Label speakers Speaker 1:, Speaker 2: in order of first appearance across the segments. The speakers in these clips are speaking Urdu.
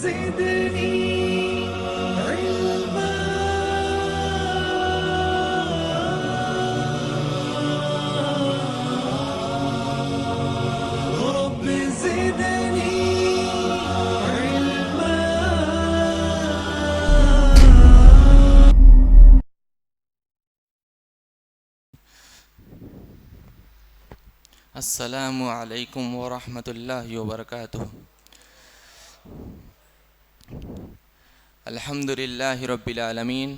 Speaker 1: زدني علما رب زدني علما.
Speaker 2: السلام علیکم ورحمۃ اللہ وبرکاتہ. الحمد للہ رب العالمین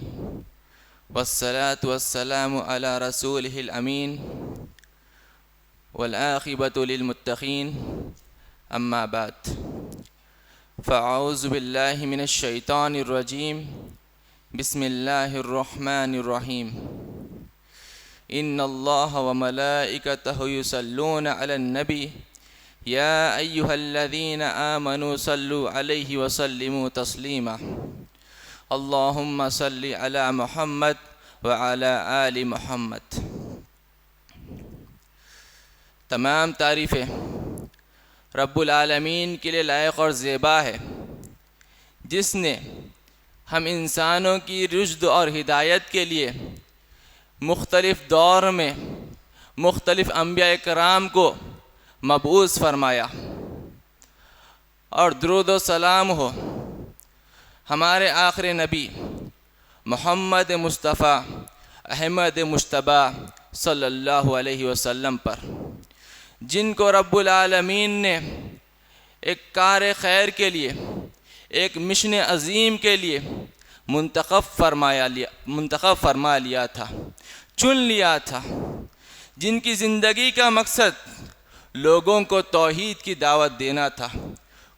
Speaker 2: والصلاة والسلام علی رسولہ الامین والعاقبۃ للمتقین اما بعد فاعوذ باللہ من الشیطان الرجیم بسم اللہ الرحمن الرحیم. ان اللہ وملائکتہ یصلون علی النبی یا ایہا الذین آمنوا صلوا علیہ وسلموا تسلیما. اللہم صل علی محمد وعلی آل محمد. تمام تعریفیں رب العالمین کے لیے لائق اور زیبا ہے، جس نے ہم انسانوں کی رشد اور ہدایت کے لیے مختلف دور میں مختلف انبیاء کرام کو مبعوث فرمایا. اور درود و سلام ہو ہمارے آخری نبی محمد مصطفیٰ احمد مجتبیٰ صلی اللہ علیہ وسلم پر، جن کو رب العالمین نے ایک کار خیر کے لیے، ایک مشن عظیم کے لیے منتخب فرما لیا تھا، چن لیا تھا، جن کی زندگی کا مقصد لوگوں کو توحید کی دعوت دینا تھا،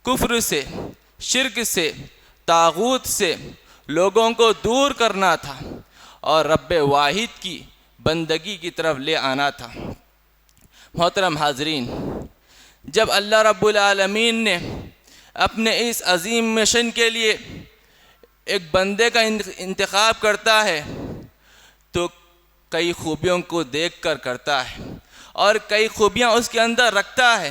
Speaker 2: کفر سے، شرک سے، طاغوت سے لوگوں کو دور کرنا تھا اور رب واحد کی بندگی کی طرف لے آنا تھا. محترم حاضرین، جب اللہ رب العالمین نے اپنے اس عظیم مشن کے لیے ایک بندے کا انتخاب کرتا ہے تو کئی خوبیوں کو دیکھ کر کرتا ہے اور کئی خوبیاں اس کے اندر رکھتا ہے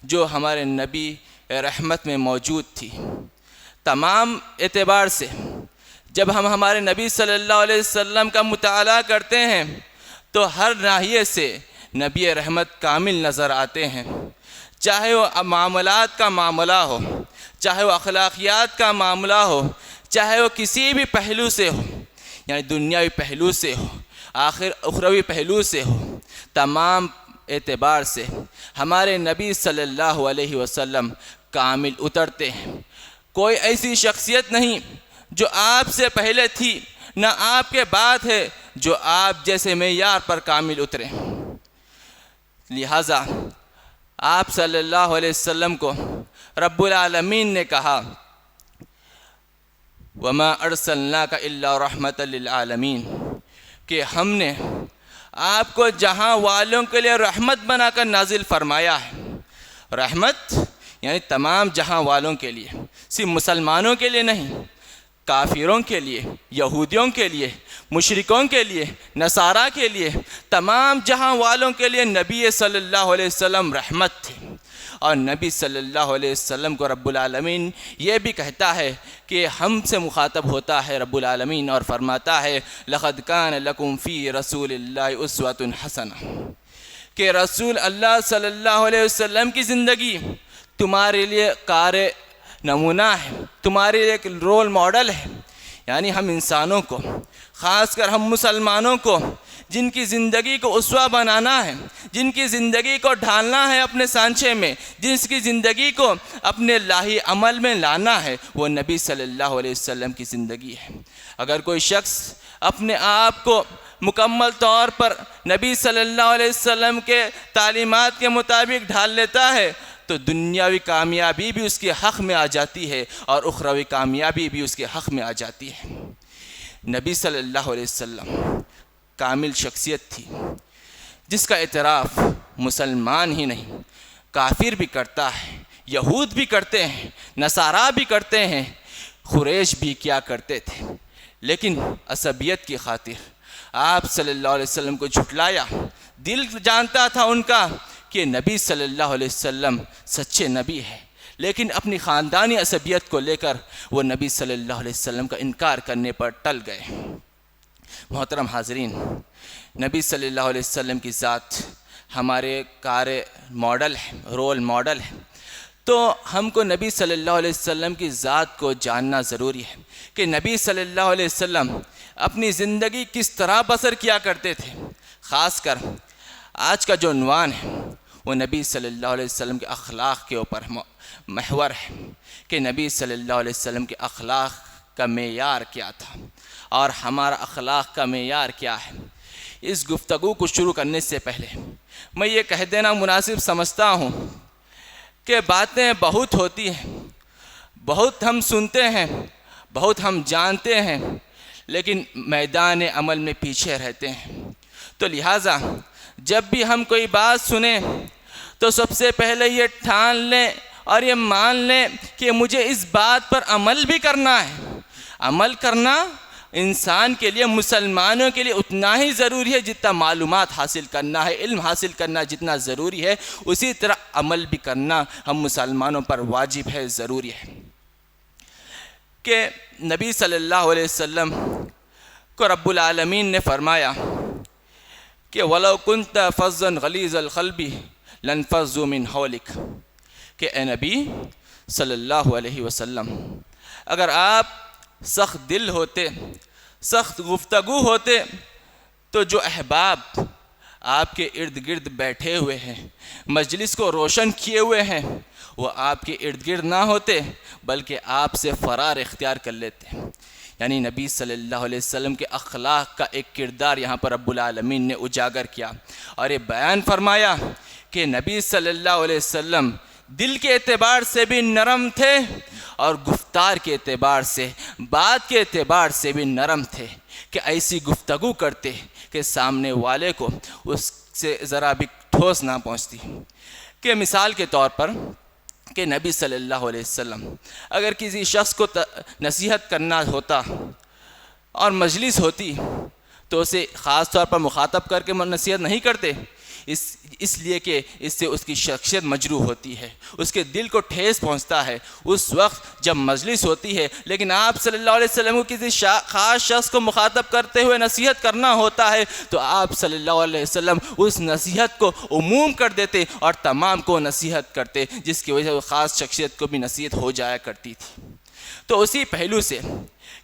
Speaker 2: جو ہمارے نبی رحمت میں موجود تھی. تمام اعتبار سے جب ہم ہمارے نبی صلی اللہ علیہ وسلم کا مطالعہ کرتے ہیں تو ہر ناحیے سے نبی رحمت کامل نظر آتے ہیں، چاہے وہ معاملات کا معاملہ ہو، چاہے وہ اخلاقیات کا معاملہ ہو، چاہے وہ کسی بھی پہلو سے ہو، یعنی دنیاوی پہلو سے ہو، اخروی پہلو سے ہو، تمام اعتبار سے ہمارے نبی صلی اللہ علیہ وسلم کامل اترتے ہیں. کوئی ایسی شخصیت نہیں جو آپ سے پہلے تھی، نہ آپ کے بعد ہے جو آپ جیسے معیار پر کامل اترے. لہٰذا آپ صلی اللہ علیہ وسلم کو رب العالمین نے کہا وَمَا أَرْسَلْنَاكَ إِلَّا رَحْمَةً لِلْعَالَمِينَ، کہ ہم نے آپ کو جہاں والوں کے لیے رحمت بنا کر نازل فرمایا ہے. رحمت یعنی تمام جہاں والوں کے لیے، صرف مسلمانوں کے لیے نہیں، کافروں کے لیے، یہودیوں کے لیے، مشرکوں کے لیے، نصارہ کے لیے، تمام جہاں والوں کے لیے نبی صلی اللہ علیہ وسلم رحمت تھے. اور نبی صلی اللہ علیہ وسلم کو رب العالمین یہ بھی کہتا ہے کہ ہم سے مخاطب ہوتا ہے رب العالمین اور فرماتا ہے لَقَدْ كَانَ لَكُمْ فِي رَسُولِ اللَّهِ أُسْوَةٌ حَسَنَةٌ، کہ رسول اللہ صلی اللہ علیہ وسلم کی زندگی تمہارے لیے کار نمونہ ہے، تمہارے لیے ایک رول ماڈل ہے. یعنی ہم انسانوں کو، خاص کر ہم مسلمانوں کو، جن کی زندگی کو اسوہ بنانا ہے، جن کی زندگی کو ڈھالنا ہے اپنے سانچے میں، جس کی زندگی کو اپنے الہی عمل میں لانا ہے، وہ نبی صلی اللہ علیہ وسلم کی زندگی ہے. اگر کوئی شخص اپنے آپ کو مکمل طور پر نبی صلی اللہ علیہ وسلم کے تعلیمات کے مطابق ڈھال لیتا ہے تو دنیاوی کامیابی بھی اس کے حق میں آ جاتی ہے اور اخروی کامیابی بھی اس کے حق میں آ جاتی ہے. نبی صلی اللہ علیہ وسلم کامل شخصیت تھی جس کا اعتراف مسلمان ہی نہیں کافر بھی کرتا ہے، یہود بھی کرتے ہیں، نصارہ بھی کرتے ہیں، قریش بھی کیا کرتے تھے. لیکن عصبیت کی خاطر آپ صلی اللہ علیہ وسلم کو جھٹلایا. دل جانتا تھا ان کا کہ نبی صلی اللہ علیہ وسلم سچے نبی ہے، لیکن اپنی خاندانی عصبیت کو لے کر وہ نبی صلی اللہ علیہ وسلم کا انکار کرنے پر ٹل گئے۔ محترم حاضرین، نبی صلی اللہ علیہ وسلم کی ذات ہمارے ماڈل ہے، رول ماڈل ہے، تو ہم کو نبی صلی اللہ علیہ وسلم کی ذات کو جاننا ضروری ہے کہ نبی صلی اللہ علیہ وسلم اپنی زندگی کس طرح بسر کیا کرتے تھے۔ خاص کر آج کا جو عنوان ہے وہ نبی صلی اللہ علیہ وسلم کے اخلاق کے اوپر محور ہے کہ نبی صلی اللہ علیہ وسلم کے اخلاق کا معیار کیا تھا اور ہمارا اخلاق کا معیار کیا ہے۔ اس گفتگو کو شروع کرنے سے پہلے میں یہ کہہ دینا مناسب سمجھتا ہوں کہ باتیں بہت ہوتی ہیں، بہت ہم سنتے ہیں، بہت ہم جانتے ہیں، لیکن میدان عمل میں پیچھے رہتے ہیں۔ تو لہٰذا جب بھی ہم کوئی بات سنیں تو سب سے پہلے یہ ٹھان لیں اور یہ مان لیں کہ مجھے اس بات پر عمل بھی کرنا ہے۔ عمل کرنا انسان کے لیے، مسلمانوں کے لیے اتنا ہی ضروری ہے جتنا معلومات حاصل کرنا ہے، علم حاصل کرنا جتنا ضروری ہے، اسی طرح عمل بھی کرنا ہم مسلمانوں پر واجب ہے، ضروری ہے۔ کہ نبی صلی اللہ علیہ وسلم کو رب العالمین نے فرمایا کہ وَلَوْ كُنْتَ فَظًّا غَلِيظَ الْقَلْبِ لَانفَضُّوا مِنْ حَوْلِكَ، کہ اے نبی صلی اللہ علیہ وسلم، اگر آپ سخت دل ہوتے، سخت گفتگو ہوتے، تو جو احباب آپ کے ارد گرد بیٹھے ہوئے ہیں، مجلس کو روشن کیے ہوئے ہیں، وہ آپ کے ارد گرد نہ ہوتے بلکہ آپ سے فرار اختیار کر لیتے۔ یعنی نبی صلی اللہ علیہ وسلم کے اخلاق کا ایک کردار یہاں پر رب العالمین نے اجاگر کیا اور یہ بیان فرمایا کہ نبی صلی اللہ علیہ وسلم دل کے اعتبار سے بھی نرم تھے اور گفتار کے اعتبار سے، بات کے اعتبار سے بھی نرم تھے، کہ ایسی گفتگو کرتے کہ سامنے والے کو اس سے ذرا بھی ٹھوس نہ پہنچتی۔ کہ مثال کے طور پر کہ نبی صلی اللہ علیہ وسلم اگر کسی شخص کو نصیحت کرنا ہوتا اور مجلس ہوتی تو اسے خاص طور پر مخاطب کر کے نصیحت نہیں کرتے، اس لیے کہ اس سے اس کی شخصیت مجروح ہوتی ہے، اس کے دل کو ٹھیس پہنچتا ہے اس وقت جب مجلس ہوتی ہے۔ لیکن آپ صلی اللہ علیہ وسلم کو کسی خاص شخص کو مخاطب کرتے ہوئے نصیحت کرنا ہوتا ہے تو آپ صلی اللہ علیہ وسلم اس نصیحت کو عموم کر دیتے اور تمام کو نصیحت کرتے، جس کی وجہ سے وہ خاص شخصیت کو بھی نصیحت ہو جایا کرتی تھی۔ تو اسی پہلو سے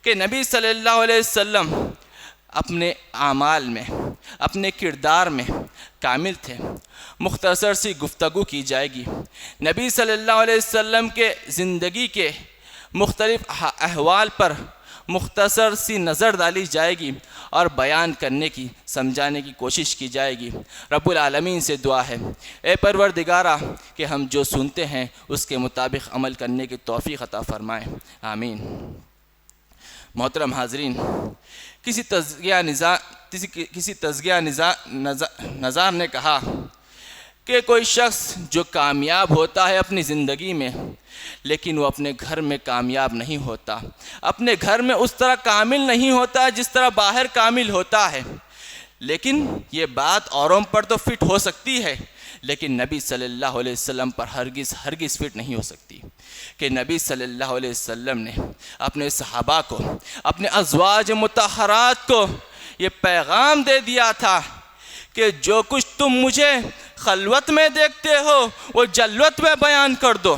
Speaker 2: کہ نبی صلی اللہ علیہ وسلم اپنے اعمال میں، اپنے کردار میں کامل تھے۔ مختصر سی گفتگو کی جائے گی نبی صلی اللہ علیہ وسلم کے زندگی کے مختلف احوال پر، مختصر سی نظر ڈالی جائے گی اور بیان کرنے کی، سمجھانے کی کوشش کی جائے گی۔ رب العالمین سے دعا ہے، اے پروردگارہ، کہ ہم جو سنتے ہیں اس کے مطابق عمل کرنے کی توفیق عطا فرمائے، آمین۔ محترم حاضرین، کسی تزکیہ نظار نے کہا کہ کوئی شخص جو کامیاب ہوتا ہے اپنی زندگی میں، لیکن وہ اپنے گھر میں کامیاب نہیں ہوتا، اپنے گھر میں اس طرح کامل نہیں ہوتا جس طرح باہر کامل ہوتا ہے۔ لیکن یہ بات اوروں پر تو فٹ ہو سکتی ہے، لیکن نبی صلی اللہ علیہ وسلم پر ہرگز فٹ نہیں ہو سکتی۔ کہ نبی صلی اللہ علیہ وسلم نے اپنے صحابہ کو، اپنے ازواج مطہرات کو یہ پیغام دے دیا تھا کہ جو کچھ تم مجھے خلوت میں دیکھتے ہو وہ جلوت میں بیان کر دو،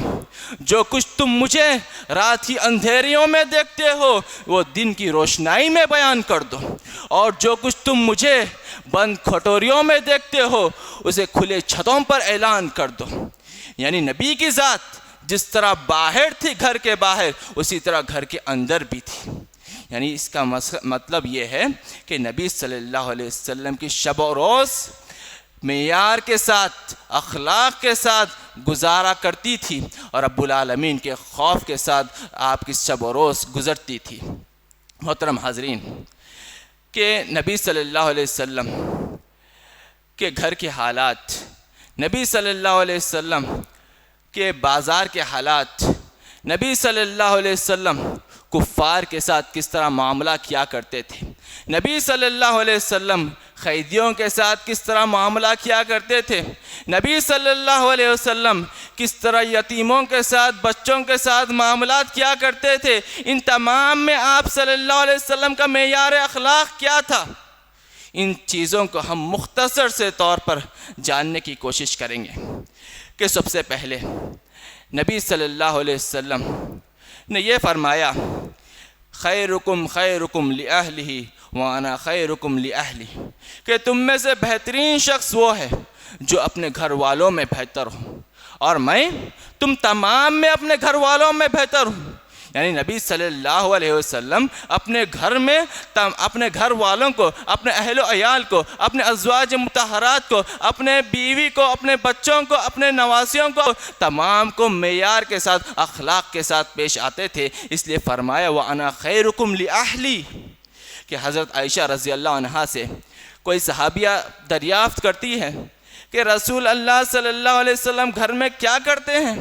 Speaker 2: جو کچھ تم مجھے رات کی اندھیریوں میں دیکھتے ہو وہ دن کی روشنائی میں بیان کر دو، اور جو کچھ تم مجھے بند کھٹوریوں میں دیکھتے ہو اسے کھلے چھتوں پر اعلان کر دو۔ یعنی نبی کی ذات جس طرح باہر تھی گھر کے باہر، اسی طرح گھر کے اندر بھی تھی۔ یعنی اس کا مطلب یہ ہے کہ نبی صلی اللہ علیہ وسلم کی شب و روز معیار کے ساتھ، اخلاق کے ساتھ گزارا کرتی تھی اور رب العالمین کے خوف کے ساتھ آپ کی شب و روز گزرتی تھی۔ محترم حاضرین، کہ نبی صلی اللہ علیہ وسلم کے گھر کے حالات، نبی صلی اللہ علیہ وسلم کے بازار کے حالات، نبی صلی اللہ علیہ وسلم کفار کے ساتھ کس طرح معاملہ کیا کرتے تھے، نبی صلی اللہ علیہ وسلم قیدیوں کے ساتھ کس طرح معاملہ کیا کرتے تھے، نبی صلی اللہ علیہ وسلم کس طرح یتیموں کے ساتھ، بچوں کے ساتھ معاملات کیا کرتے تھے، ان تمام میں آپ صلی اللہ علیہ وسلم کا معیار اخلاق کیا تھا، ان چیزوں کو ہم مختصر سے طور پر جاننے کی کوشش کریں گے کہ سب سے پہلے نبی صلی اللہ علیہ وسلم نے یہ فرمایا، خیرکم خیرکم لأہلہ وانا خیرکم لأہلی، کہ تم میں سے بہترین شخص وہ ہے جو اپنے گھر والوں میں بہتر ہو، اور میں تم تمام میں اپنے گھر والوں میں بہتر ہوں۔ یعنی نبی صلی اللہ علیہ وسلم اپنے گھر میں اپنے گھر والوں کو، اپنے اہل و عیال کو، اپنے ازواج مطہرات کو، اپنے بیوی کو، اپنے بچوں کو، اپنے نواسیوں کو، تمام کو معیار کے ساتھ، اخلاق کے ساتھ پیش آتے تھے۔ اس لیے فرمایا وَأَنَا خَيْرُكُمْ لِأَهْلِي، کہ حضرت عائشہ رضی اللہ عنہا سے کوئی صحابیہ دریافت کرتی ہے کہ رسول اللہ صلی اللہ علیہ وسلم گھر میں کیا کرتے ہیں،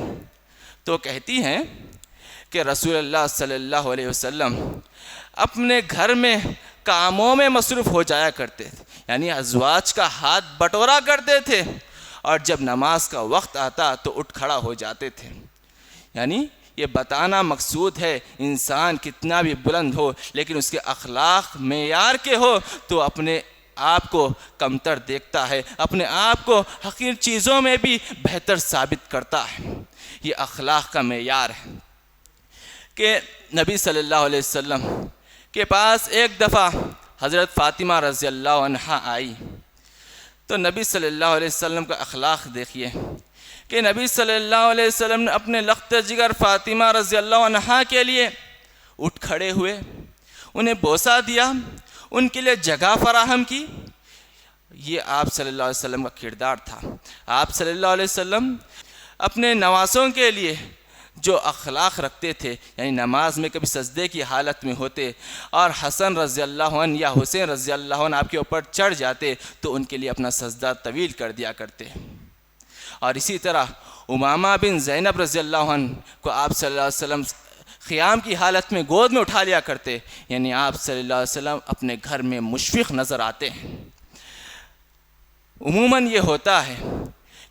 Speaker 2: تو کہتی ہیں کہ رسول اللہ صلی اللہ علیہ وسلم اپنے گھر میں کاموں میں مصروف ہو جایا کرتے تھے، یعنی ازواج کا ہاتھ بٹورا کرتے تھے، اور جب نماز کا وقت آتا تو اٹھ کھڑا ہو جاتے تھے۔ یعنی یہ بتانا مقصود ہے انسان کتنا بھی بلند ہو لیکن اس کے اخلاق معیار کے ہو تو اپنے آپ کو کمتر دیکھتا ہے، اپنے آپ کو حقیر چیزوں میں بھی بہتر ثابت کرتا ہے۔ یہ اخلاق کا معیار ہے کہ نبی صلی اللہ علیہ وسلم کے پاس ایک دفعہ حضرت فاطمہ رضی اللہ عنہا آئی، تو نبی صلی اللہ علیہ وسلم کا اخلاق دیکھیے کہ نبی صلی اللہ علیہ وسلم نے اپنے لخت جگر فاطمہ رضی اللہ عنہا کے لیے اٹھ کھڑے ہوئے، انہیں بوسہ دیا، ان کے لیے جگہ فراہم کی۔ یہ آپ صلی اللہ علیہ وسلم کا کردار تھا۔ آپ صلی اللہ علیہ وسلم اپنے نواسوں کے لیے جو اخلاق رکھتے تھے، یعنی نماز میں کبھی سجدے کی حالت میں ہوتے اور حسن رضی اللہ عنہ یا حسین رضی اللہ عنہ آپ کے اوپر چڑھ جاتے تو ان کے لیے اپنا سجدہ طویل کر دیا کرتے، اور اسی طرح امامہ بن زینب رضی اللہ عنہ کو آپ صلی اللہ علیہ وسلم قیام کی حالت میں گود میں اٹھا لیا کرتے، یعنی آپ صلی اللہ علیہ وسلم اپنے گھر میں مشفق نظر آتے ہیں۔ عموماً یہ ہوتا ہے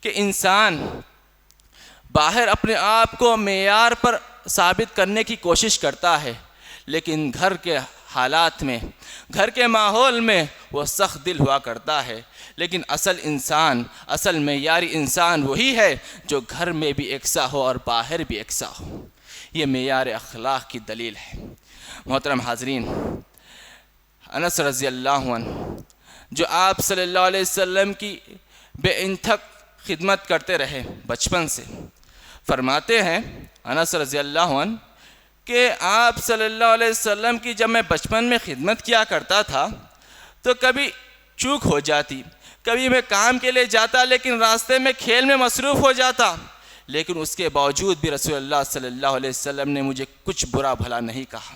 Speaker 2: کہ انسان باہر اپنے آپ کو معیار پر ثابت کرنے کی کوشش کرتا ہے، لیکن گھر کے حالات میں، گھر کے ماحول میں وہ سخت دل ہوا کرتا ہے، لیکن اصل انسان، اصل معیاری انسان وہی ہے جو گھر میں بھی یکساں ہو اور باہر بھی یکساں ہو۔ یہ معیار اخلاق کی دلیل ہے۔ محترم حاضرین، انس رضی اللہ عنہ جو آپ صلی اللہ علیہ وسلم کی بے انتہا خدمت کرتے رہے بچپن سے، فرماتے ہیں انس رضی اللہ عنہ کہ آپ صلی اللہ علیہ وسلم کی جب میں بچپن میں خدمت کیا کرتا تھا تو کبھی چوک ہو جاتی، کبھی میں کام کے لیے جاتا لیکن راستے میں کھیل میں مصروف ہو جاتا، لیکن اس کے باوجود بھی رسول اللہ صلی اللہ علیہ وسلم نے مجھے کچھ برا بھلا نہیں کہا۔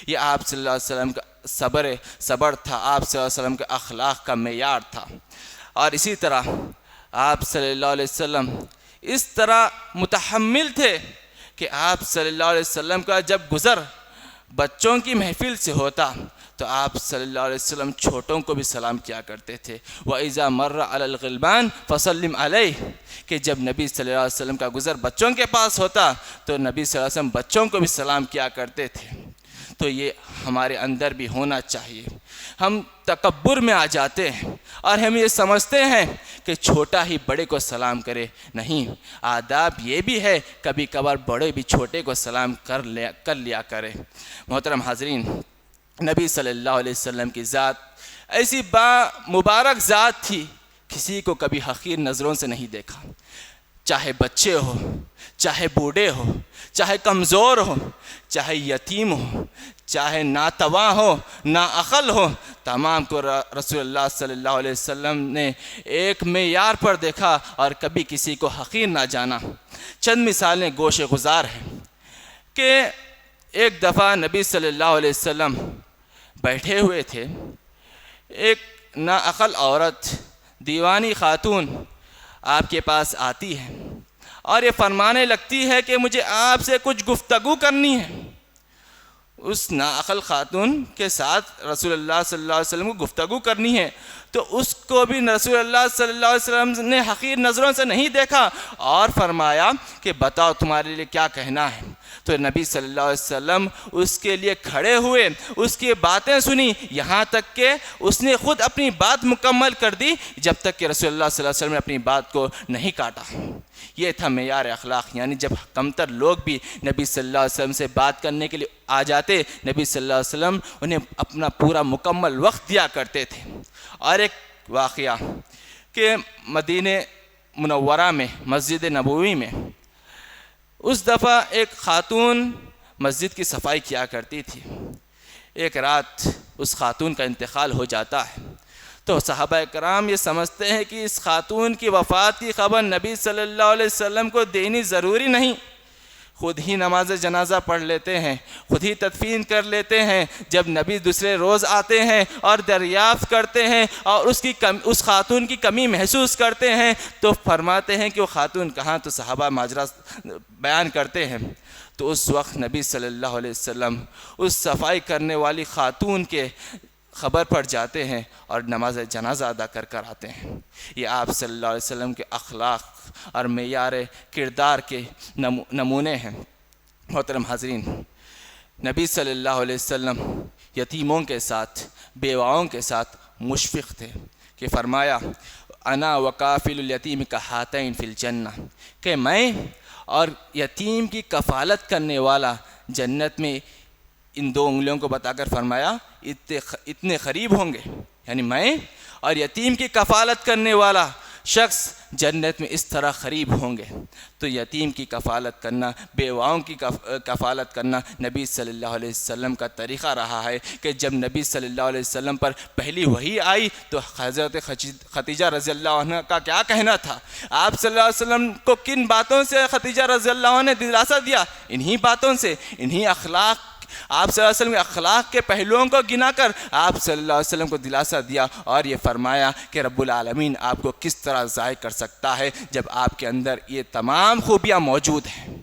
Speaker 2: یہ آپ صلی اللہ علیہ وسلم کا صبر تھا، آپ صلی اللہ علیہ وسلم کے اخلاق کا معیار تھا۔ اور اسی طرح آپ صلی اللہ علیہ وسلم اس طرح متحمل تھے کہ آپ صلی اللہ علیہ وسلم کا جب گزر بچوں کی محفل سے ہوتا تو آپ صلی اللہ علیہ وسلم چھوٹوں کو بھی سلام کیا کرتے تھے۔ وَإِذَا مَرَّ عَلَى الْغِلْمَانِ فَسَلِّمْ عَلَيْهِ، کہ جب نبی صلی اللہ علیہ وسلم کا گزر بچوں کے پاس ہوتا تو نبی صلی اللہ علیہ وسلم بچوں کو بھی سلام کیا کرتے تھے۔ تو یہ ہمارے اندر بھی ہونا چاہیے۔ ہم تکبر میں آ جاتے ہیں اور ہم یہ سمجھتے ہیں کہ چھوٹا ہی بڑے کو سلام کرے، نہیں، آداب یہ بھی ہے کبھی کبھار بڑے بھی چھوٹے کو سلام کر لیا کرے۔ محترم حاضرین، نبی صلی اللہ علیہ وسلم کی ذات ایسی مبارک ذات تھی، کسی کو کبھی حقیر نظروں سے نہیں دیکھا، چاہے بچے ہو، چاہے بوڑھے ہو، چاہے کمزور ہو، چاہے یتیم ہو، چاہے ناتواں ہو، ناعقل ہو، تمام کو رسول اللہ صلی اللہ علیہ وسلم نے ایک معیار پر دیکھا اور کبھی کسی کو حقیر نہ جانا۔ چند مثالیں گوش گزار ہیں کہ ایک دفعہ نبی صلی اللہ علیہ وسلم بیٹھے ہوئے تھے، ایک ناعقل عورت، دیوانی خاتون آپ کے پاس آتی ہے اور یہ فرمانے لگتی ہے کہ مجھے آپ سے کچھ گفتگو کرنی ہے۔ اس ناعقل خاتون کے ساتھ رسول اللہ صلی اللہ علیہ وسلم کو گفتگو کرنی ہے تو اس کو بھی رسول اللہ صلی اللہ علیہ وسلم نے حقیر نظروں سے نہیں دیکھا اور فرمایا کہ بتاؤ تمہارے لیے کیا کہنا ہے. تو نبی صلی اللہ علیہ وسلم اس کے لیے کھڑے ہوئے, اس کی باتیں سنی, یہاں تک کہ اس نے خود اپنی بات مکمل کر دی جب تک کہ رسول اللہ صلی اللہ علیہ وسلم نے اپنی بات کو نہیں کاٹا. یہ تھا معیار اخلاق. یعنی جب کمتر لوگ بھی نبی صلی اللہ علیہ وسلم سے بات کرنے کے لیے آ جاتے, نبی صلی اللہ علیہ وسلم انہیں اپنا پورا مکمل وقت دیا کرتے تھے. اور ایک واقعہ کہ مدینہ منورہ میں مسجد نبوی میں اس دفعہ ایک خاتون مسجد کی صفائی کیا کرتی تھی. ایک رات اس خاتون کا انتقال ہو جاتا ہے تو صحابہ کرام یہ سمجھتے ہیں کہ اس خاتون کی وفات کی خبر نبی صلی اللہ علیہ وسلم کو دینی ضروری نہیں, خود ہی نماز جنازہ پڑھ لیتے ہیں, خود ہی تدفین کر لیتے ہیں. جب نبی دوسرے روز آتے ہیں اور دریافت کرتے ہیں اور اس خاتون کی کمی محسوس کرتے ہیں تو فرماتے ہیں کہ وہ خاتون کہاں, تو صحابہ ماجرا بیان کرتے ہیں. تو اس وقت نبی صلی اللہ علیہ وسلم اس صفائی کرنے والی خاتون کے خبر پر جاتے ہیں اور نماز جنازہ ادا کر آتے ہیں. یہ آپ صلی اللہ علیہ وسلم کے اخلاق اور معیار کردار کے نمونے ہیں. محترم حاضرین, نبی صلی اللہ علیہ وسلم یتیموں کے ساتھ, بیواؤں کے ساتھ مشفق تھے کہ فرمایا انا وکافل الیتیم کہاتین فی الجنہ, کہ میں اور یتیم کی کفالت کرنے والا جنت میں ان دو انگلیوں کو بتا کر فرمایا اتنے قریب ہوں گے. یعنی میں اور یتیم کی کفالت کرنے والا شخص جنت میں اس طرح قریب ہوں گے. تو یتیم کی کفالت کرنا, بیواؤں کی کفالت کرنا نبی صلی اللہ علیہ وسلم کا طریقہ رہا ہے کہ جب نبی صلی اللہ علیہ وسلم پر پہلی وحی آئی تو حضرت خدیجہ رضی اللہ عنہ کا کیا کہنا تھا, آپ صلی اللہ علیہ وسلم کو کن باتوں سے خدیجہ رضی اللہ عنہ نے دلاسا دیا, انہی باتوں سے, انہی اخلاق, آپ صلی اللہ علیہ وسلم کے اخلاق کے پہلوؤں کو گنا کر آپ صلی اللہ علیہ وسلم کو دلاسا دیا اور یہ فرمایا کہ رب العالمین آپ کو کس طرح ضائع کر سکتا ہے جب آپ کے اندر یہ تمام خوبیاں موجود ہیں.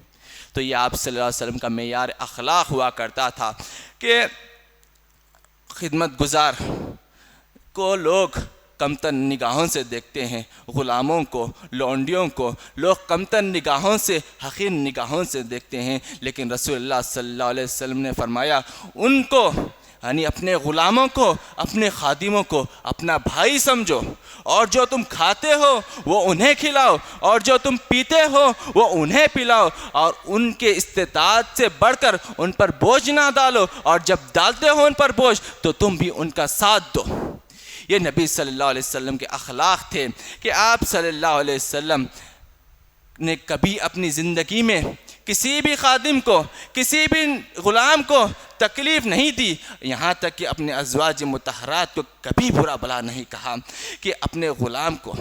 Speaker 2: تو یہ آپ صلی اللہ علیہ وسلم کا معیار اخلاق ہوا کرتا تھا کہ خدمت گزار کو لوگ کمتر نگاہوں سے دیکھتے ہیں, غلاموں کو, لونڈیوں کو لوگ کمتر نگاہوں سے, حقیر نگاہوں سے دیکھتے ہیں. لیکن رسول اللہ صلی اللہ علیہ وسلم نے فرمایا ان کو, یعنی اپنے غلاموں کو, اپنے خادموں کو اپنا بھائی سمجھو, اور جو تم کھاتے ہو وہ انہیں کھلاؤ, اور جو تم پیتے ہو وہ انہیں پلاؤ, اور ان کے استطاعت سے بڑھ کر ان پر بوجھ نہ ڈالو, اور جب ڈالتے ہو ان پر بوجھ تو تم بھی ان کا ساتھ دو. یہ نبی صلی اللہ علیہ وسلم کے اخلاق تھے کہ آپ صلی اللہ علیہ وسلم نے کبھی اپنی زندگی میں کسی بھی خادم کو, کسی بھی غلام کو تکلیف نہیں دی, یہاں تک کہ اپنے ازواج مطہرات کو کبھی برا بھلا نہیں کہا. کہ اپنے غلام کو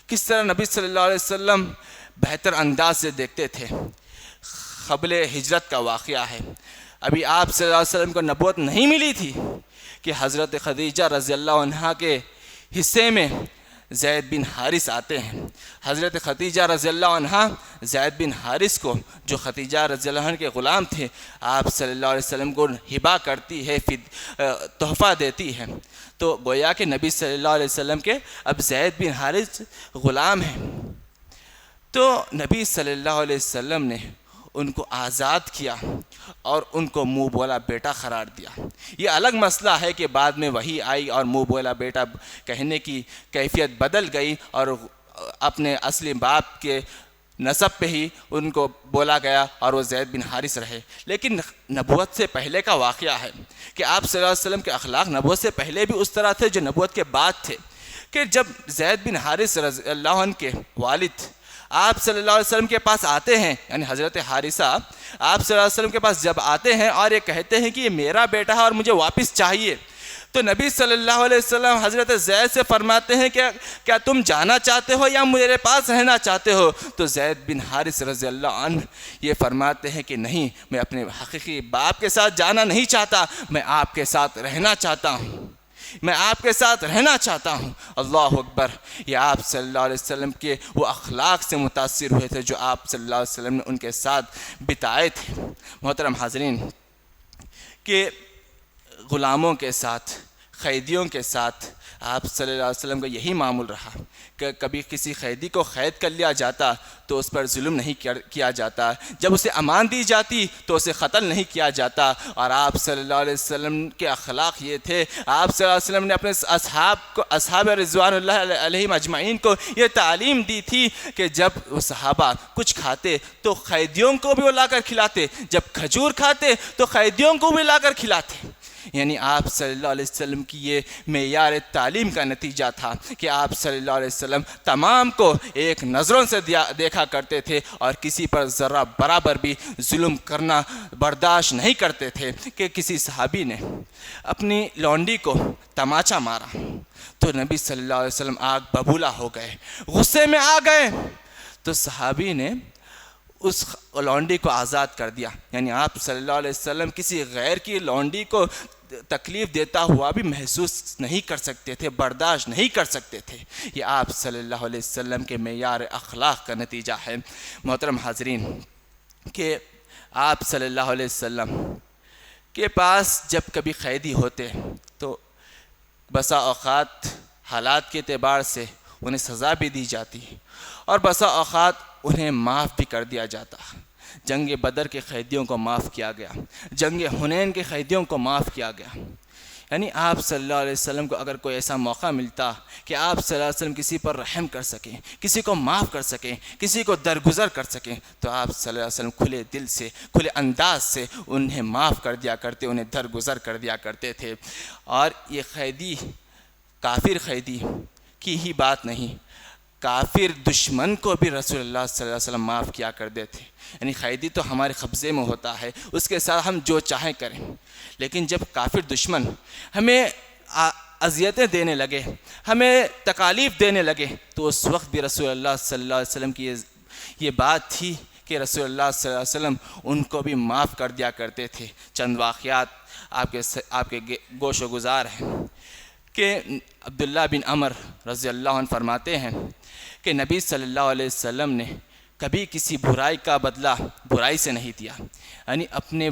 Speaker 2: کس طرح نبی صلی اللہ علیہ وسلم بہتر انداز سے دیکھتے تھے. قبل ہجرت کا واقعہ ہے, ابھی آپ صلی اللہ علیہ وسلم کو نبوت نہیں ملی تھی کہ حضرت خدیجہ رضی اللہ عنہا کے حصے میں زید بن حارث آتے ہیں. حضرت خدیجہ رضی اللہ عنہا زید بن حارث کو, جو خدیجہ رضی اللہ عنہ کے غلام تھے, آپ صلی اللہ علیہ وسلم کو ہبہ کرتی ہے, تحفہ دیتی ہے. تو گویا کہ نبی صلی اللہ علیہ وسلم کے اب زید بن حارث غلام ہیں, تو نبی صلی اللہ علیہ وسلم نے ان کو آزاد کیا اور ان کو منہ بولا بیٹا قرار دیا. یہ الگ مسئلہ ہے کہ بعد میں وحی آئی اور منہ بولا بیٹا کہنے کی کیفیت بدل گئی اور اپنے اصلی باپ کے نسب پہ ہی ان کو بولا گیا اور وہ زید بن حارث رہے. لیکن نبوت سے پہلے کا واقعہ ہے کہ آپ صلی اللہ علیہ وسلم کے اخلاق نبوت سے پہلے بھی اس طرح تھے جو نبوت کے بعد تھے. کہ جب زید بن حارث رضی اللہ عنہ کے والد آپ صلی اللہ علیہ وسلم کے پاس آتے ہیں, یعنی حضرت حارثہ آپ صلی اللہ علیہ وسلم کے پاس جب آتے ہیں اور یہ کہتے ہیں کہ یہ میرا بیٹا ہے اور مجھے واپس چاہیے, تو نبی صلی اللہ علیہ وسلم حضرت زید سے فرماتے ہیں کہ کیا تم جانا چاہتے ہو یا میرے پاس رہنا چاہتے ہو؟ تو زید بن حارث رضی اللہ عنہ یہ فرماتے ہیں کہ نہیں, میں اپنے حقیقی باپ کے ساتھ جانا نہیں چاہتا, میں آپ کے ساتھ رہنا چاہتا ہوں, میں آپ کے ساتھ رہنا چاہتا ہوں. اللہ اکبر. یہ آپ صلی اللہ علیہ وسلم کے وہ اخلاق سے متاثر ہوئے تھے جو آپ صلی اللہ علیہ وسلم نے ان کے ساتھ بتائے تھے. محترم حاضرین, کہ غلاموں کے ساتھ، قیدیوں کے ساتھ آپ صلی اللہ علیہ وسلم کا یہی معمول رہا کہ کبھی کسی قیدی کو قید کر لیا جاتا تو اس پر ظلم نہیں کیا جاتا، جب اسے امان دی جاتی تو اسے قتل نہیں کیا جاتا۔ اور آپ صلی اللہ علیہ وسلم کے اخلاق یہ تھے، آپ صلی اللہ علیہ وسلم نے اپنے اصحاب رضوان اللہ علیہم اجمعین کو یہ تعلیم دی تھی کہ جب وہ صحابہ کچھ کھاتے تو قیدیوں کو بھی وہ لا کر کھلاتے، جب کھجور کھاتے تو قیدیوں کو بھی لا کر کھلاتے۔ یعنی آپ صلی اللہ علیہ وسلم کی یہ معیار تعلیم کا نتیجہ تھا کہ آپ صلی اللہ علیہ وسلم تمام کو ایک نظروں سے دیکھا کرتے تھے اور کسی پر ذرہ برابر بھی ظلم کرنا برداشت نہیں کرتے تھے۔ کہ کسی صحابی نے اپنی لونڈی کو تماچا مارا تو نبی صلی اللہ علیہ وسلم آگ ببولا ہو گئے، غصے میں آ گئے، تو صحابی نے اس لونڈی کو آزاد کر دیا۔ یعنی آپ صلی اللہ علیہ وسلم کسی غیر کی لونڈی کو تکلیف دیتا ہوا بھی محسوس نہیں کر سکتے تھے، برداشت نہیں کر سکتے تھے۔ یہ آپ صلی اللہ علیہ وسلم کے معیار اخلاق کا نتیجہ ہے۔ محترم حاضرین، کہ آپ صلی اللہ علیہ وسلم کے پاس جب کبھی قیدی ہوتے تو بسا اوقات حالات کے اعتبار سے انہیں سزا بھی دی جاتی اور بسا اوقات انہیں معاف بھی کر دیا جاتا۔ جنگ بدر کے قیدیوں کو معاف کیا گیا، جنگ حنین کے قیدیوں کو معاف کیا گیا۔ یعنی آپ صلی اللہ علیہ وسلم کو اگر کوئی ایسا موقع ملتا کہ آپ صلی اللہ علیہ وسلم کسی پر رحم کر سکیں، کسی کو معاف کر سکیں، کسی کو درگزر کر سکیں، تو آپ صلی اللہ علیہ وسلم کھلے دل سے، کھلے انداز سے انہیں معاف کر دیا کرتے، انہیں درگزر کر دیا کرتے تھے۔ اور یہ قیدی کافر قیدی کی ہی بات نہیں، کافر دشمن کو بھی رسول اللہ صلی اللہ علیہ وسلم معاف کیا کرتے تھے۔ یعنی قیدی تو ہمارے قبضے میں ہوتا ہے، اس کے ساتھ ہم جو چاہیں کریں، لیکن جب کافر دشمن ہمیں اذیتیں دینے لگے، ہمیں تکالیف دینے لگے، تو اس وقت بھی رسول اللہ صلی اللہ علیہ وسلم کی یہ بات تھی کہ رسول اللہ صلی اللہ علیہ وسلم ان کو بھی معاف کر دیا کرتے تھے۔ چند واقعات آپ کے گوش و گزار ہیں کہ عبداللہ بن عمر رضی اللہ عنہ فرماتے ہیں کہ نبی صلی اللہ علیہ وسلم نے کبھی کسی برائی کا بدلہ برائی سے نہیں دیا۔ یعنی اپنے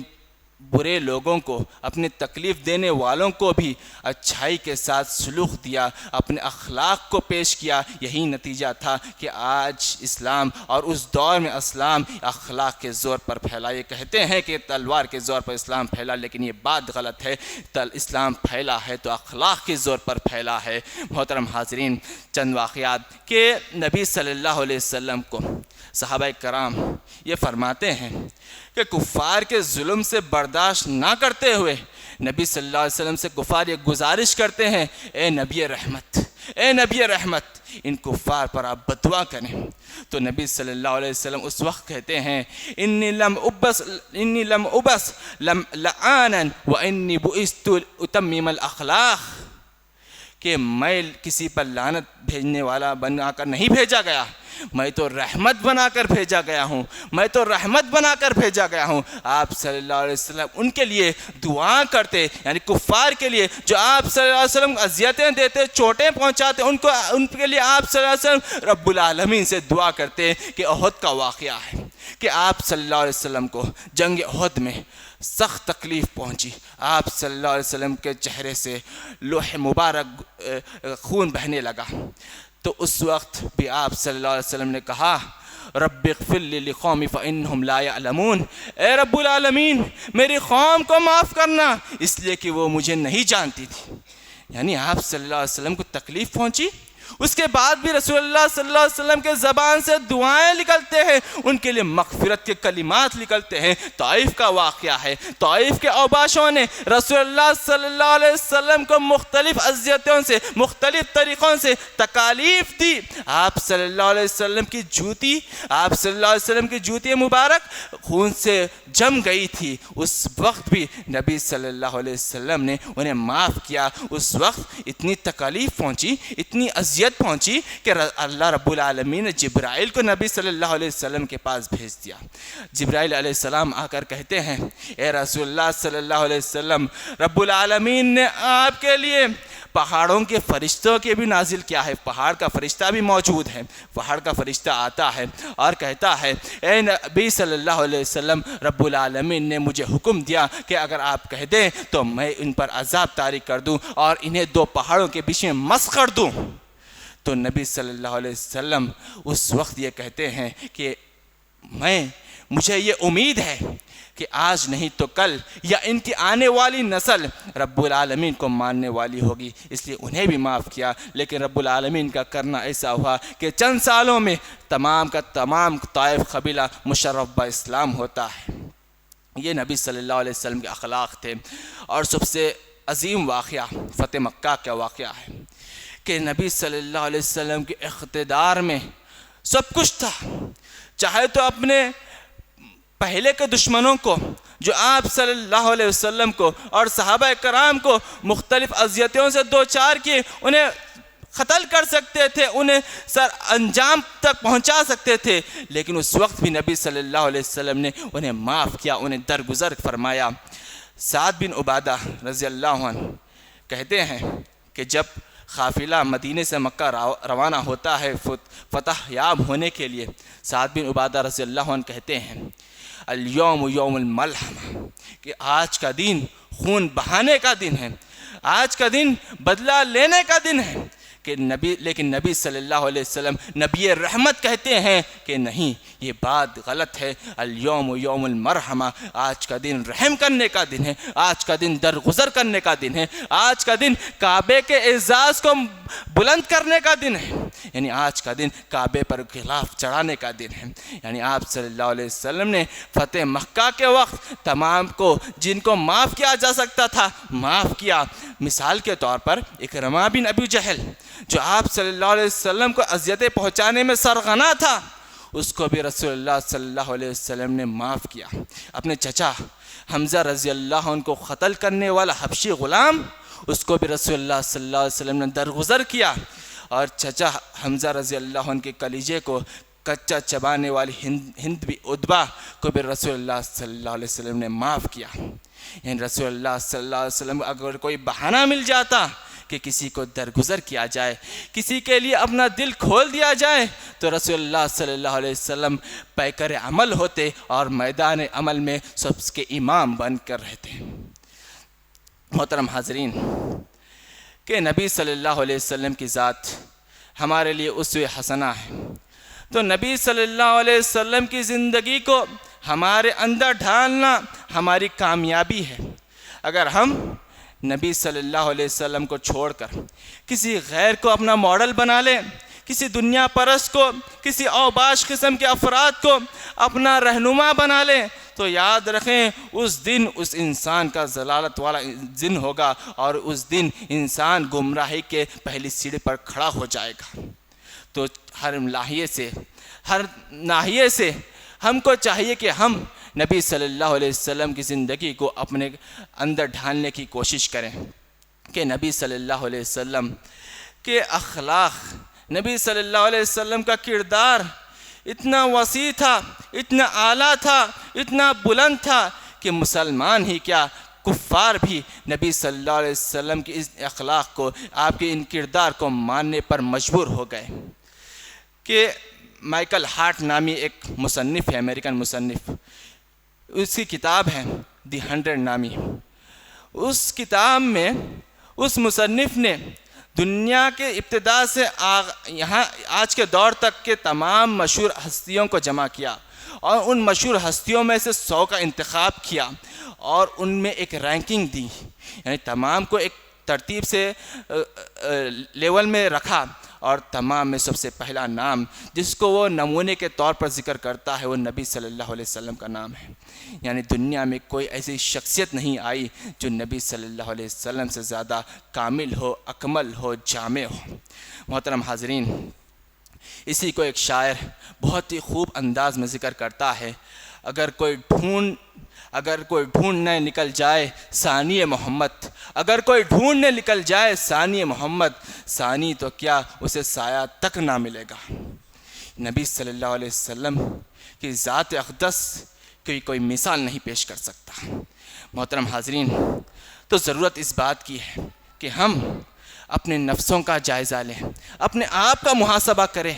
Speaker 2: برے لوگوں کو، اپنے تکلیف دینے والوں کو بھی اچھائی کے ساتھ سلوک دیا، اپنے اخلاق کو پیش کیا۔ یہی نتیجہ تھا کہ آج اسلام اور اس دور میں اسلام اخلاق کے زور پر پھیلا۔ یہ کہتے ہیں کہ تلوار کے زور پر اسلام پھیلا، لیکن یہ بات غلط ہے۔ اسلام پھیلا ہے تو اخلاق کے زور پر پھیلا ہے۔ محترم حاضرین، چند واقعات کہ نبی صلی اللہ علیہ وسلم کو صحابہ کرام یہ فرماتے ہیں کہ کفار کے ظلم سے برداشت نہ کرتے ہوئے نبی صلی اللہ علیہ وسلم سے کفار یہ گزارش کرتے ہیں، اے نبی رحمت، اے نبی رحمت، ان کفار پر آپ بددعا کریں۔ تو نبی صلی اللہ علیہ وسلم اس وقت کہتے ہیں، انی لم ابس لعانا وانی بعثت اتمم الاخلاق، کہ میں کسی پر لعنت بھیجنے والا بنا کر نہیں بھیجا گیا، میں تو رحمت بنا کر بھیجا گیا ہوں، میں تو رحمت بنا کر بھیجا گیا ہوں۔ آپ صلی اللہ علیہ وسلم ان کے لیے دعا کرتے، یعنی کفار کے لیے جو آپ صلی اللہ علیہ وسلم اذیتیں دیتے، چوٹیں پہنچاتے، ان کے لیے آپ صلی اللہ علیہ وسلم رب العالمین سے دعا کرتے۔ کہ احد کا واقعہ ہے کہ آپ صلی اللہ علیہ وسلم کو جنگ احد میں سخت تکلیف پہنچی، آپ صلی اللہ علیہ وسلم کے چہرے سے لوح مبارک خون بہنے لگا، تو اس وقت بھی آپ صلی اللہ علیہ وسلم نے کہا، رب اغفر لی لقومی فانہم لا یعلمون، اے رب العالمین میری قوم کو معاف کرنا اس لیے کہ وہ مجھے نہیں جانتی تھی۔ یعنی آپ صلی اللہ علیہ وسلم کو تکلیف پہنچی، اس کے بعد بھی رسول اللہ صلی اللہ علیہ وسلم کے زبان سے دعائیں نکلتے ہیں، ان کے لیے مغفرت کے کلمات نکلتے ہیں۔ طائف کا واقعہ ہے، طائف کے اوباشوں نے رسول اللہ صلی اللہ علیہ وسلم کو مختلف اذیتوں سے، مختلف طریقوں سے تکالیف دی۔ آپ صلی اللہ علیہ وسلم کی جوتی، آپ صلی اللہ علیہ وسلم کی جوتی مبارک خون سے جم گئی تھی، اس وقت بھی نبی صلی اللہ علیہ وسلم نے انہیں معاف کیا۔ اس وقت اتنی تکالیف پہنچی، اتنی اذیت پہنچی کہ اللہ رب العالمین نے جبرائیل کو نبی صلی اللہ علیہ وسلم کے پاس بھیج دیا۔ جبرائیل علیہ السلام آ کر کہتے ہیں، اے رسول اللہ صلی اللہ علیہ وسلم، رب العالمین نے آپ کے لیے پہاڑوں کے فرشتوں کے بھی نازل کیا ہے، پہاڑ کا فرشتہ بھی موجود ہے، پہاڑ کا فرشتہ آتا ہے اور کہتا ہے اے نبی صلی اللہ علیہ وسلم، رب العالمین نے مجھے حکم دیا کہ اگر آپ کہہ دیں تو میں ان پر عذاب طاری کر دوں اور انہیں 2 پہاڑوں کے بیچ میں مسخ کر دوں۔ تو نبی صلی اللہ علیہ وسلم اس وقت یہ کہتے ہیں کہ مجھے یہ امید ہے کہ آج نہیں تو کل یا ان کی آنے والی نسل رب العالمین کو ماننے والی ہوگی، اس لیے انہیں بھی معاف کیا۔ لیکن رب العالمین کا کرنا ایسا ہوا کہ چند سالوں میں تمام کا تمام طائف قبیلہ مشرف اسلام ہوتا ہے۔ یہ نبی صلی اللہ علیہ وسلم کے اخلاق تھے۔ اور سب سے عظیم واقعہ فتح مکہ کا واقعہ ہے کہ نبی صلی اللہ علیہ وسلم کے اقتدار میں سب کچھ تھا، چاہے تو اپنے پہلے کے دشمنوں کو جو آپ صلی اللہ علیہ وسلم کو اور صحابہ کرام کو مختلف اذیتوں سے دوچار کیے، انہیں قتل کر سکتے تھے، انہیں سر انجام تک پہنچا سکتے تھے، لیکن اس وقت بھی نبی صلی اللہ علیہ وسلم نے انہیں معاف کیا، انہیں درگزر فرمایا۔ سعد بن عبادہ رضی اللہ عنہ کہتے ہیں کہ جب قافلہ مدینے سے مکہ روانہ ہوتا ہے فتح یاب ہونے کے لیے، سعد بن عبادہ رضی اللہ عنہ کہتے ہیں الیوم یوم الملحمہ، کہ آج کا دن خون بہانے کا دن ہے، آج کا دن بدلہ لینے کا دن ہے۔ لیکن نبی صلی اللہ علیہ وسلم نبی رحمت کہتے ہیں کہ نہیں، یہ بات غلط ہے، الیوم یوم المرحمہ، آج کا دن رحم کرنے کا دن ہے، آج کا دن درگزر کرنے کا دن ہے، آج کا دن کعبے کے اعزاز کو بلند کرنے کا دن ہے، یعنی آج کا دن کعبے پر غلاف چڑھانے کا دن ہے۔ یعنی آپ صلی اللہ علیہ وسلم نے فتح مکہ کے وقت تمام کو جن کو معاف کیا جا سکتا تھا معاف کیا۔ مثال کے طور پر اکرمہ بن ابی جہل جو آپ صلی اللہ علیہ وسلم کو اذیتیں پہنچانے میں سرغنہ تھا، اس کو بھی رسول اللہ صلی اللہ علیہ وسلم نے معاف کیا۔ اپنے چچا حمزہ رضی اللہ عنہ کو قتل کرنے والا حبشی غلام، اس کو بھی رسول اللہ صلی اللہ علیہ وسلم نے درگزر کیا، اور چچا حمزہ رضی اللہ عنہ کے کلیجے کو کچا چبانے والی ہند بھی ادبا کو بھی رسول اللہ صلی اللہ علیہ وسلم نے معاف کیا۔ یعنی رسول اللہ صلی اللہ علیہ وسلم اگر کوئی بہانہ مل جاتا کہ کسی کو درگزر کیا جائے، کسی کے لیے اپنا دل کھول دیا جائے، تو رسول اللہ صلی اللہ علیہ وسلم پیکر عمل ہوتے اور میدان عمل میں سب کے امام بن کر رہتے۔ محترم حاضرین، کہ نبی صلی اللہ علیہ وسلم کی ذات ہمارے لیے اسوہ حسنہ ہے، تو نبی صلی اللہ علیہ وسلم کی زندگی کو ہمارے اندر ڈھالنا ہماری کامیابی ہے۔ اگر ہم نبی صلی اللہ علیہ وسلم کو چھوڑ کر کسی غیر کو اپنا ماڈل بنا لیں، کسی دنیا پرست کو، کسی اوباش قسم کے افراد کو اپنا رہنما بنا لیں، تو یاد رکھیں اس دن اس انسان کا ضلالت والا دن ہوگا، اور اس دن انسان گمراہی کے پہلی سیڑھی پر کھڑا ہو جائے گا۔ تو ہر ناحیے سے ہم کو چاہیے کہ ہم نبی صلی اللہ علیہ وسلم کی زندگی کو اپنے اندر ڈھالنے کی کوشش کریں، کہ نبی صلی اللہ علیہ وسلم کے اخلاق، نبی صلی اللہ علیہ وسلم کا کردار اتنا وسیع تھا، اتنا اعلیٰ تھا، اتنا بلند تھا کہ مسلمان ہی کیا، کفار بھی نبی صلی اللہ علیہ وسلم کی اس اخلاق کو، آپ کے ان کردار کو ماننے پر مجبور ہو گئے۔ کہ مائیکل ہارٹ نامی ایک مصنف ہے، امریکن مصنف، اس کی کتاب ہے دی 100 نامی۔ اس کتاب میں اس مصنف نے دنیا کے ابتدا سے یہاں آج کے دور تک کے تمام مشہور ہستیوں کو جمع کیا، اور ان مشہور ہستیوں میں سے 100 کا انتخاب کیا، اور ان میں ایک رینکنگ دی، یعنی تمام کو ایک ترتیب سے لیول میں رکھا، اور تمام میں سب سے پہلا نام جس کو وہ نمونے کے طور پر ذکر کرتا ہے وہ نبی صلی اللہ علیہ وسلم کا نام ہے۔ یعنی دنیا میں کوئی ایسی شخصیت نہیں آئی جو نبی صلی اللہ علیہ وسلم سے زیادہ کامل ہو، اکمل ہو، جامع ہو۔ محترم حاضرین، اسی کو ایک شاعر بہت ہی خوب انداز میں ذکر کرتا ہے، اگر کوئی ڈھونڈنے نکل جائے ثانی محمد، اگر کوئی ڈھونڈنے نکل جائے ثانی محمد، ثانی تو کیا اسے سایہ تک نہ ملے گا۔ نبی صلی اللہ علیہ وسلم کی ذات اقدس کی کوئی مثال نہیں پیش کر سکتا۔ محترم حاضرین، تو ضرورت اس بات کی ہے کہ ہم اپنے نفسوں کا جائزہ لیں، اپنے آپ کا محاسبہ کریں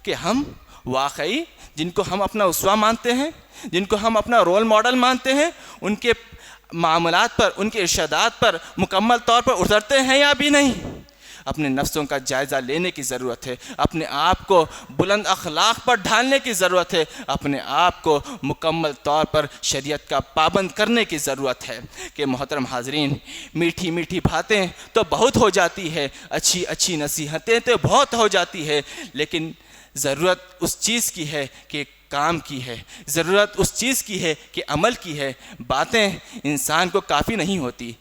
Speaker 2: کہ ہم واقعی جن کو ہم اپنا اسوہ مانتے ہیں، جن کو ہم اپنا رول ماڈل مانتے ہیں، ان کے معاملات پر، ان کے ارشادات پر مکمل طور پر اترتے ہیں یا بھی نہیں۔ اپنے نفسوں کا جائزہ لینے کی ضرورت ہے، اپنے آپ کو بلند اخلاق پر ڈھالنے کی ضرورت ہے، اپنے آپ کو مکمل طور پر شریعت کا پابند کرنے کی ضرورت ہے۔ کہ محترم حاضرین، میٹھی میٹھی باتیں تو بہت ہو جاتی ہے، اچھی اچھی نصیحتیں تو بہت ہو جاتی ہے، لیکن ضرورت اس چیز کی ہے کہ کام کی ہے، ضرورت اس چیز کی ہے کہ عمل کی ہے۔ باتیں انسان کو کافی نہیں ہوتی،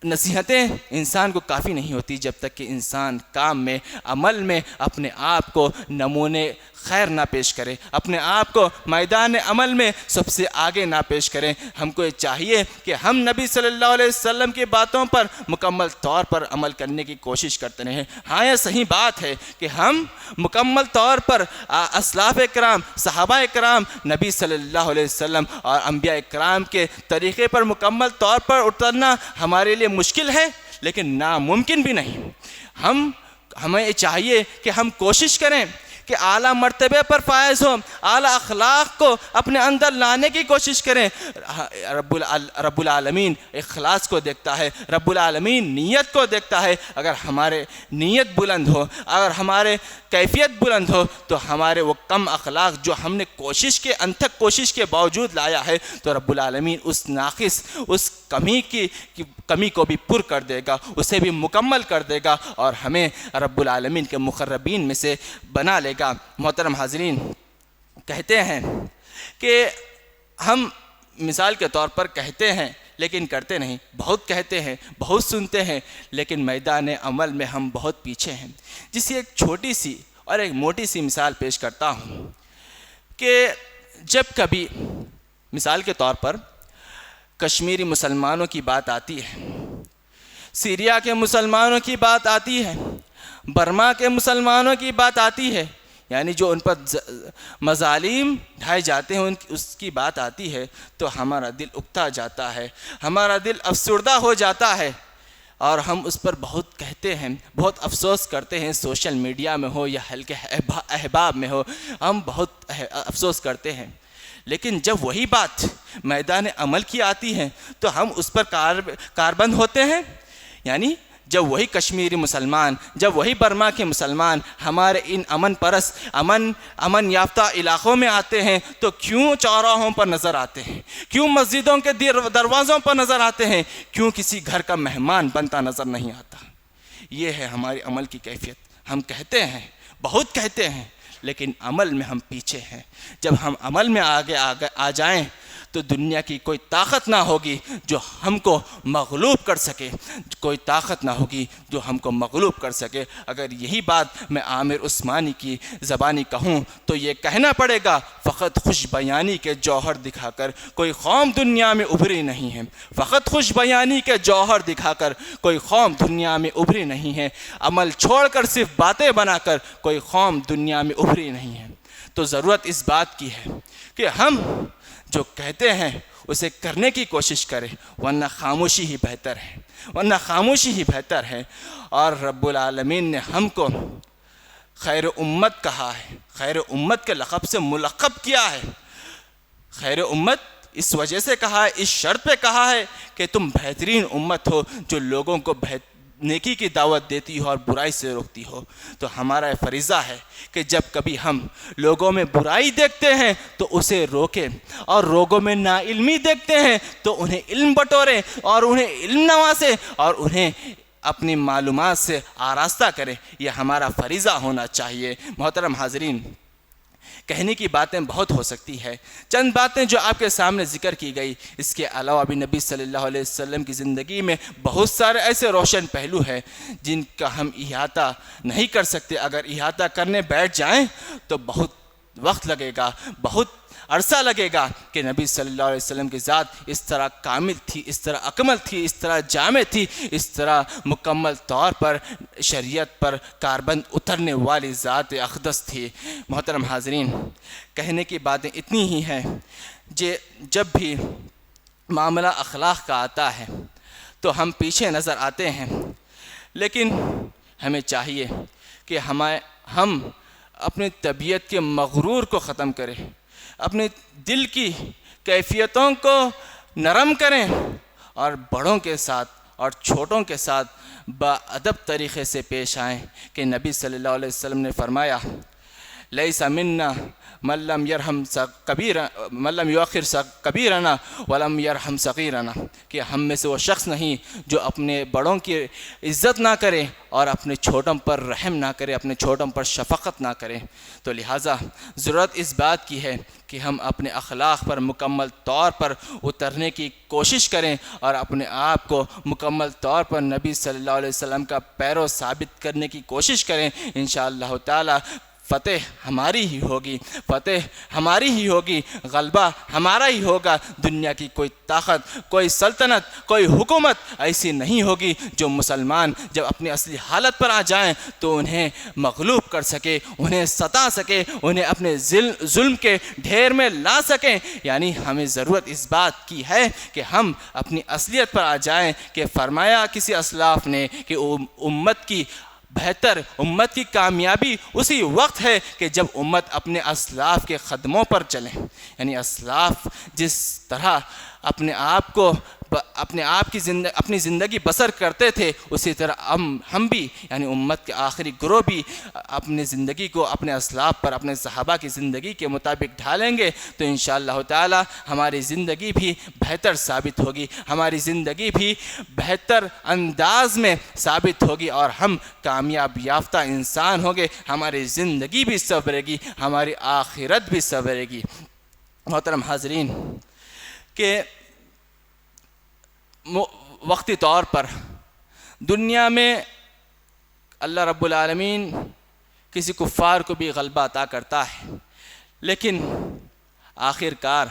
Speaker 2: نصیحتیں انسان کو کافی نہیں ہوتی جب تک کہ انسان کام میں، عمل میں اپنے آپ کو نمونے خیر نہ پیش کرے، اپنے آپ کو میدان عمل میں سب سے آگے نہ پیش کریں۔ ہم کو یہ چاہیے کہ ہم نبی صلی اللہ علیہ وسلم کی باتوں پر مکمل طور پر عمل کرنے کی کوشش کرتے رہیں۔ ہاں، یہ صحیح بات ہے کہ ہم مکمل طور پر اسلاف کرام، صحابہ کرام، نبی صلی اللہ علیہ وسلم اور انبیاء کرام کے طریقے پر مکمل طور پر اترنا ہمارے لیے مشکل ہے، لیکن ناممکن بھی نہیں۔ ہمیں یہ چاہیے کہ ہم کوشش کریں کہ اعلیٰ مرتبے پر فائز ہوں، اعلیٰ اخلاق کو اپنے اندر لانے کی کوشش کریں۔ رب العالمین اخلاص کو دیکھتا ہے، رب العالمین نیت کو دیکھتا ہے۔ اگر ہمارے نیت بلند ہو، اگر ہمارے کیفیت بلند ہو، تو ہمارے وہ کم اخلاق جو ہم نے کوشش کے انتھک کوشش کے باوجود لایا ہے، تو رب العالمین اس ناقص، اس کمی کو بھی پر کر دے گا، اسے بھی مکمل کر دے گا، اور ہمیں رب العالمین کے مقربین میں سے بنا لے گا۔ محترم حاضرین، کہتے ہیں کہ ہم مثال کے طور پر کہتے ہیں لیکن کرتے نہیں، بہت کہتے ہیں، بہت سنتے ہیں، لیکن میدان عمل میں ہم بہت پیچھے ہیں۔ جس کی ایک چھوٹی سی اور ایک موٹی سی مثال پیش کرتا ہوں کہ جب کبھی مثال کے طور پر کشمیری مسلمانوں کی بات آتی ہے، سیریا کے مسلمانوں کی بات آتی ہے، برما کے مسلمانوں کی بات آتی ہے، یعنی جو ان پر مظالم ڈھائے جاتے ہیں اس کی بات آتی ہے، تو ہمارا دل اکتا جاتا ہے، ہمارا دل افسردہ ہو جاتا ہے، اور ہم اس پر بہت کہتے ہیں، بہت افسوس کرتے ہیں، سوشل میڈیا میں ہو یا حلقے احباب میں ہو، ہم بہت افسوس کرتے ہیں۔ لیکن جب وہی بات میدان عمل کی آتی ہے تو ہم اس پر کاربند ہوتے ہیں۔ یعنی جب وہی کشمیری مسلمان، جب وہی برما کے مسلمان ہمارے ان امن یافتہ علاقوں میں آتے ہیں تو کیوں چوراہوں پر نظر آتے ہیں، کیوں مسجدوں کے دروازوں پر نظر آتے ہیں، کیوں کسی گھر کا مہمان بنتا نظر نہیں آتا؟ یہ ہے ہماری عمل کی کیفیت۔ ہم کہتے ہیں، بہت کہتے ہیں، لیکن عمل میں ہم پیچھے ہیں۔ جب ہم عمل میں آگے آ جائیں تو دنیا کی کوئی طاقت نہ ہوگی جو ہم کو مغلوب کر سکے، کوئی طاقت نہ ہوگی جو ہم کو مغلوب کر سکے۔ اگر یہی بات میں عامر عثمانی کی زبانی کہوں تو یہ کہنا پڑے گا، فقط خوش بیانی کے جوہر دکھا کر کوئی قوم دنیا میں ابھری نہیں ہے، فقط خوش بیانی کے جوہر دکھا کر کوئی قوم دنیا میں ابھری نہیں ہے، عمل چھوڑ کر صرف باتیں بنا کر کوئی قوم دنیا میں ابھری نہیں ہے۔ تو ضرورت اس بات کی ہے کہ ہم جو کہتے ہیں اسے کرنے کی کوشش کریں، ورنہ خاموشی ہی بہتر ہے، ورنہ خاموشی ہی بہتر ہے۔ اور رب العالمین نے ہم کو خیر امت کہا ہے، خیر امت کے لقب سے ملقب کیا ہے۔ خیر امت اس وجہ سے کہا ہے، اس شرط پہ کہا ہے کہ تم بہترین امت ہو جو لوگوں کو نیکی کی دعوت دیتی ہو اور برائی سے روکتی ہو۔ تو ہمارا فریضہ ہے کہ جب کبھی ہم لوگوں میں برائی دیکھتے ہیں تو اسے روکیں، اور لوگوں میں ناعلمی دیکھتے ہیں تو انہیں علم بٹوریں اور انہیں علم نوازیں اور انہیں اپنی معلومات سے آراستہ کریں۔ یہ ہمارا فریضہ ہونا چاہیے۔ محترم حاضرین، کہنے کی باتیں بہت ہو سکتی ہے، چند باتیں جو آپ کے سامنے ذکر کی گئی، اس کے علاوہ بھی نبی صلی اللہ علیہ وسلم کی زندگی میں بہت سارے ایسے روشن پہلو ہیں جن کا ہم احاطہ نہیں کر سکتے۔ اگر احاطہ کرنے بیٹھ جائیں تو بہت وقت لگے گا، بہت عرصہ لگے گا کہ نبی صلی اللہ علیہ وسلم کی ذات اس طرح کامل تھی، اس طرح اکمل تھی، اس طرح جامع تھی، اس طرح مکمل طور پر شریعت پر کاربند اترنے والی ذات اقدس تھی۔ محترم حاضرین، کہنے کی باتیں اتنی ہی ہیں، جب بھی معاملہ اخلاق کا آتا ہے تو ہم پیچھے نظر آتے ہیں، لیکن ہمیں چاہیے کہ ہم اپنی طبیعت کے مغرور کو ختم کریں، اپنے دل کی کیفیتوں کو نرم کریں اور بڑوں کے ساتھ اور چھوٹوں کے ساتھ باادب طریقے سے پیش آئیں کہ نبی صلی اللہ علیہ وسلم نے فرمایا لیس منا من لم یرحم یؤخر کبیرنا ولم یرحم صغیرنا، کہ ہم میں سے وہ شخص نہیں جو اپنے بڑوں کی عزت نہ کرے اور اپنے چھوٹوں پر رحم نہ کرے، اپنے چھوٹوں پر شفقت نہ کرے۔ تو لہٰذا ضرورت اس بات کی ہے کہ ہم اپنے اخلاق پر مکمل طور پر اترنے کی کوشش کریں اور اپنے آپ کو مکمل طور پر نبی صلی اللہ علیہ وسلم کا پیرو ثابت کرنے کی کوشش کریں۔ انشاءاللہ تعالی فتح ہماری ہی ہوگی، فتح ہماری ہی ہوگی، غلبہ ہمارا ہی ہوگا۔ دنیا کی کوئی طاقت، کوئی سلطنت، کوئی حکومت ایسی نہیں ہوگی جو مسلمان جب اپنی اصلی حالت پر آ جائیں تو انہیں مغلوب کر سکے، انہیں ستا سکے، انہیں اپنے ظلم کے ڈھیر میں لا سکیں۔ یعنی ہمیں ضرورت اس بات کی ہے کہ ہم اپنی اصلیت پر آ جائیں کہ فرمایا کسی اسلاف نے کہ امت کی امت کی کامیابی اسی وقت ہے کہ جب امت اپنے اسلاف کے قدموں پر چلیں۔ یعنی اسلاف جس طرح اپنی زندگی بسر کرتے تھے اسی طرح ہم بھی یعنی امت کے آخری گروہ بھی اپنی زندگی کو اپنے اسلاف پر، اپنے صحابہ کی زندگی کے مطابق ڈھالیں گے تو انشاءاللہ تعالی ہماری زندگی بھی بہتر ثابت ہوگی، ہماری زندگی بھی بہتر انداز میں ثابت ہوگی اور ہم کامیاب یافتہ انسان ہوں گے، ہماری زندگی بھی سنورے گی، ہماری آخرت بھی سنورے گی۔ محترم حاضرین، کہ وقتی طور پر دنیا میں اللہ رب العالمین کسی کفار کو بھی غلبہ عطا کرتا ہے، لیکن آخر کار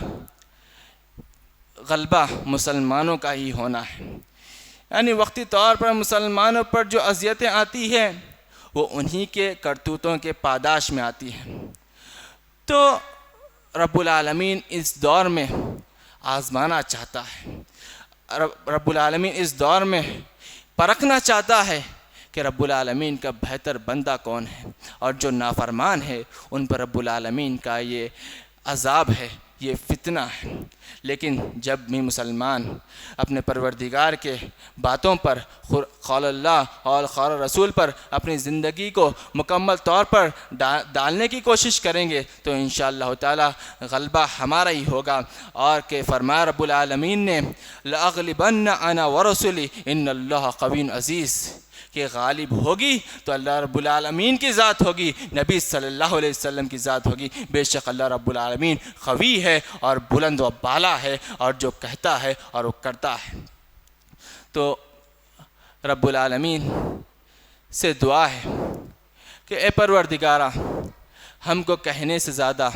Speaker 2: غلبہ مسلمانوں کا ہی ہونا ہے۔ یعنی وقتی طور پر مسلمانوں پر جو اذیتیں آتی ہیں وہ انہی کے کرتوتوں کے پاداش میں آتی ہیں۔ تو رب العالمین اس دور میں آزمانا چاہتا ہے، رب العالمین اس دور میں پرکھنا چاہتا ہے کہ رب العالمین کا بہتر بندہ کون ہے، اور جو نافرمان ہے ان پر رب العالمین کا یہ عذاب ہے، یہ فتنہ ہے۔ لیکن جب بھی مسلمان اپنے پروردگار کے باتوں پر، قول اللہ اور قول رسول پر اپنی زندگی کو مکمل طور پر ڈالنے کی کوشش کریں گے تو انشاءاللہ تعالی غلبہ ہمارا ہی ہوگا۔ اور کہ فرمایا رب العالمین نے لَأَغْلِبَنَّ أَنَا وَرُسُلِي إِنَّ اللَّهَ قَوِيٌّ عَزِيزٌ، کہ غالب ہوگی تو اللہ رب العالمین کی ذات ہوگی، نبی صلی اللہ علیہ وسلم کی ذات ہوگی۔ بے شک اللہ رب العالمین قوی ہے اور بلند و بالا ہے اور جو کہتا ہے اور وہ کرتا ہے۔ تو رب العالمین سے دعا ہے کہ اے پروردگارہ ہم کو کہنے سے زیادہ،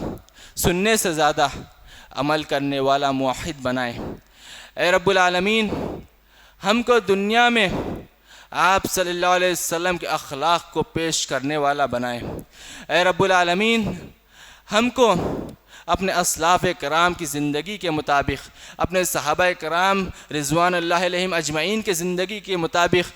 Speaker 2: سننے سے زیادہ عمل کرنے والا موحد بنائے۔ اے رب العالمین ہم کو دنیا میں آپ صلی اللہ علیہ وسلم کے اخلاق کو پیش کرنے والا بنائے۔ اے رب العالمین ہم کو اپنے اسلاف کرام کی زندگی کے مطابق، اپنے صحابہ کرام رضوان اللہ علیہم اجمعین کے زندگی کے مطابق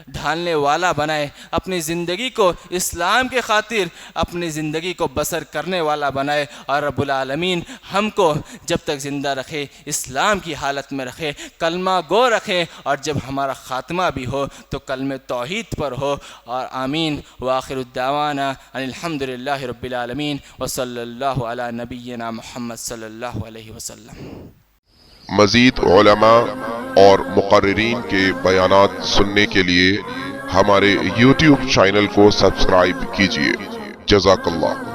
Speaker 2: ڈھالنے والا بنائے، اپنی زندگی کو اسلام کے خاطر اپنی زندگی کو بسر کرنے والا بنائے۔ اور رب العالمین ہم کو جب تک زندہ رکھے اسلام کی حالت میں رکھے، کلمہ گو رکھے، اور جب ہمارا خاتمہ بھی ہو تو کلمہ توحید پر ہو۔ اور آمین وآخر الدعوانا ان الحمد للہ رب العالمین وصلی اللہ علی نبینا محمد صلی اللہ علیہ وسلم۔
Speaker 3: مزید علماء اور مقررین کے بیانات سننے کے لیے ہمارے YouTube چینل کو سبسکرائب کیجیے۔ جزاک اللہ۔